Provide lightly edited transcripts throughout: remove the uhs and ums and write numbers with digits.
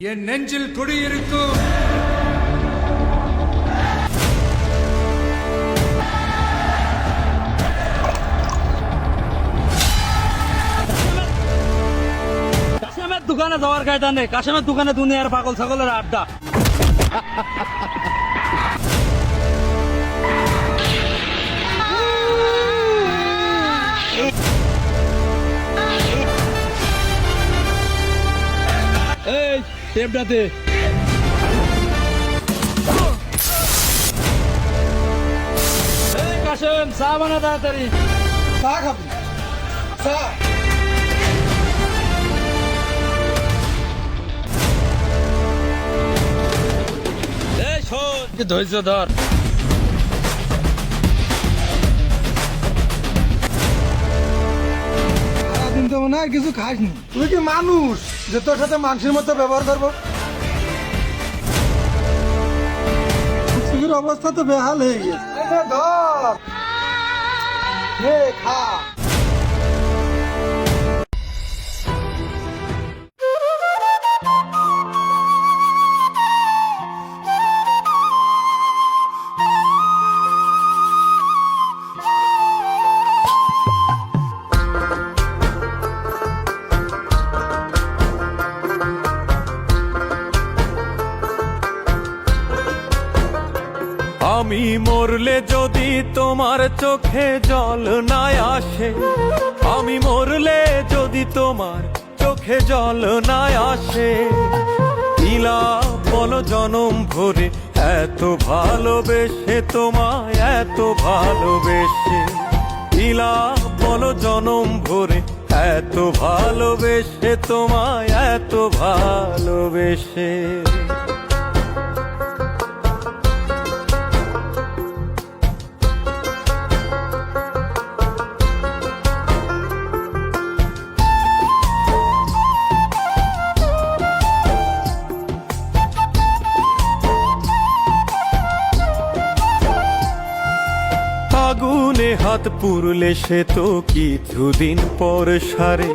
என் நெஞ்சில் குடியிருக்கும் কাশেমের দোকানে যাওয়ার কায়দা নেই। কাশেমের দোকানে দুনিয়ার পাগল ছাগলের আড্ডা। এই টেপটাতে কাশেম চা বানা তাড়াতাড়ি। চা খাবি? চা? এই শোন, ধৈর্য ধর। সারাদিন তো মনে হয় কিছু খাসনি। তুই কি মানুষ যে তোর সাথে মানুষের মতো ব্যবহার করবো? পৃথিবীর অবস্থা তো বেহাল হয়ে গেছে। এই নে ধর, নে খা। আমি মরলে যদি তোমার চোখে জল না আসে, আমি মরলে যদি তোমার চোখে জল না আসে, ইলা বলো জনম ভরে এত ভালোবেসে তোমায়, এত ভালোবেসে, ইলা বলো জনম ভরে এত ভালোবেসে তোমায়, এত ভালোবেসে। আগুনে হাত পুরলে সে তো কিছুদিন পর সারে,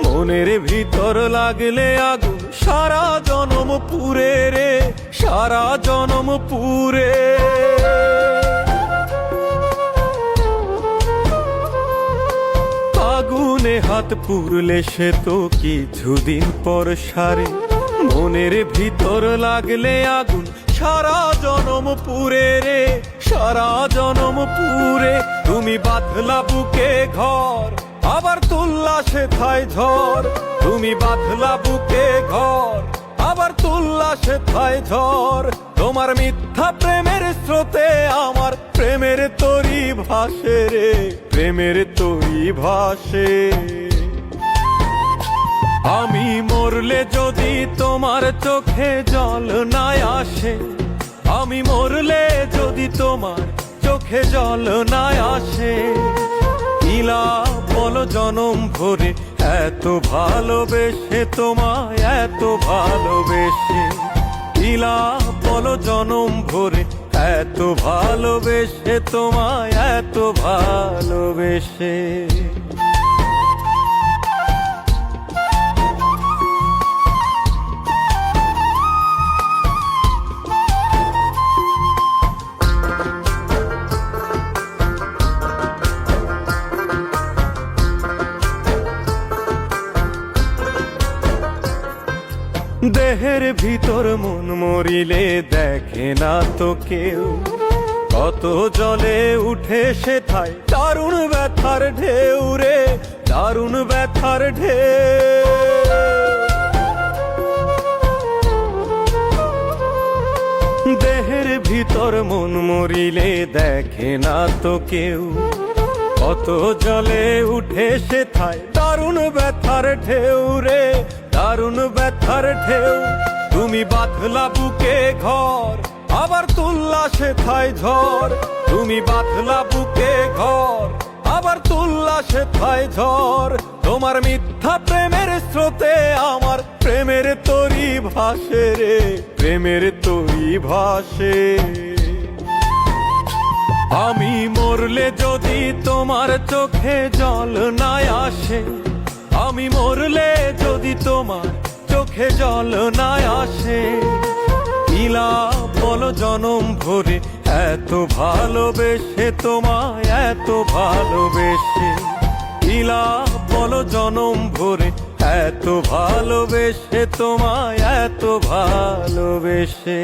মনের ভিতর লাগলে আগুন সারা জনম পুরে রে, সারা জনম পুরে। আগুনে হাত পুরলে সে তো কিছুদিন পর সারে, মনের ভিতর লাগলে আগুন সারা জনম পুরে রে, সারা জনম পুরে। তুমি বাঁধলা বুকে ঘর, আবার তুললা সেথায় ঝড়, তুমি বাঁধলা বুকে ঘর, আবার তুললা সেথায় ঝড়। তোমার মিথ্যা প্রেমের স্রোতে আমার প্রেমের তরি ভাসে রে, প্রেমের তরি ভাসে। আমি মরলে যদি তোমার চোখে জল না আসে, আমি মরলে যদি তোমার চোখে জল না আসে, ইলা বলো জনম ভরে এত ভালোবেসে তোমায়, এত ভালোবেসে, ইলা বলো জনম ভরে এত ভালোবেসে তোমায়, এত ভালোবেসে। দেহের ভিতর মন মরিলে দেখে না তো কেউ, কত জলে উঠে সেথায় দারুণ ব্যথার ঢেউ রে, দারুণ ব্যথার ঢেউ। দেহের ভিতর মন মরিলে দেখে না তো কেউ, কত জলে উঠে সেথায় দারুণ ব্যথার ঢেউ রে, দারুণ ব্যথার ঢেউ। তুমি বাঁধলা বুকে ঘর, আবার তুললা সেথায় ঝড়, তুমি বাঁধলা বুকে ঘর, আবার তুললা সেথায় ঝড়। তোমার মিথ্যা প্রেমের স্রোতে আমার প্রেমের তরি ভাসে রে, প্রেমের তরি ভাসে। আমি মরলে যদি তোমার চোখে জল না আসে, আমি মরলে যদি তোমার চোখে জল না আসে নীলা বলো জনম ভরে এত ভালোবেসে তোমায় এত ভালোবেসে নীলা বলো জনম ভরে এত ভালোবেসে তোমায় এত ভালোবেসে